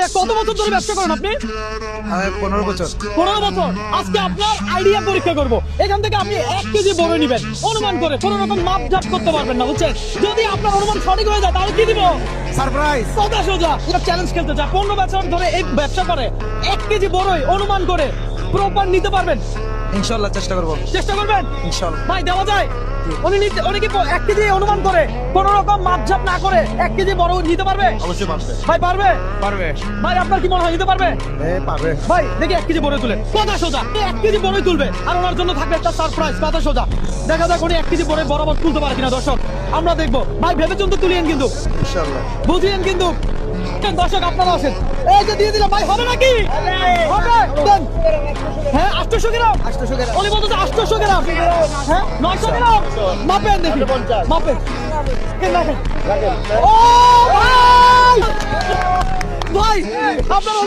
ভাইয়া কত বছর ধরে ব্যবসা করেন আপনি? 15 বছর। 15 বছর। আজকে আপনার আইডিয়া পরীক্ষা করব। এখান থেকে আপনি 1 কেজি বড়ই নেবেন, অনুমান করে কোনো রকম মাপঝাপ করতে পারবেন না, বুঝছেন? যদি আপনার অনুমান সঠিক হয়ে যায় তাহলে কি দিব? সারপ্রাইজ। কথা সোজা। এটা চ্যালেঞ্জ খেলতে চায়। 15 বছর ধরে এই ব্যবসা করে 1 কেজি বড়ই অনুমান করে প্রপার নিতে পারবেন? ইনশাআল্লাহ চেষ্টা করব। চেষ্টা করবেন ইনশাআল্লাহ। ভাই দেওয়া যায়? উনি কি 1 কেজি অনুমান করে কোন রকম মাপঝাপ না করে 1 কেজি বড় নিতে পারবে? অবশ্যই পারবে। ভাই পারবে? পারবে। ভাই আপনার কি মনে হয় নিতে পারবে? পারবে। ভাই দেখি 1 কেজি বড়ই তুলেন। কথা সোজা। 1 কেজি বড়ই তুলবে আর ওনার জন্য থাকবে একটা সারপ্রাইজ। কথা সোজা। দেখা যাক উনি 1 কেজি বড়ই বরাবর তুলতে পারে কিনা দর্শক। আমরা দেখবো। ভাই ভেবে চিন্তে তুলিয়েন কিন্তু। ইনশাআল্লাহ। বুঝিয়েন কিন্তু। দর্শক আপনারা আসেন। এই যে দিয়ে দিলাম ভাই, হবে নাকি? হবে। দেন। হ্যাঁ 800 গ্রাম। 800 গ্রাম। উনি বলতে 800 গ্রাম। হ্যাঁ 900 গ্রাম। মাপেন দেখি। মাপেন। রাখেন। ও ভাই! ভাই আপনারা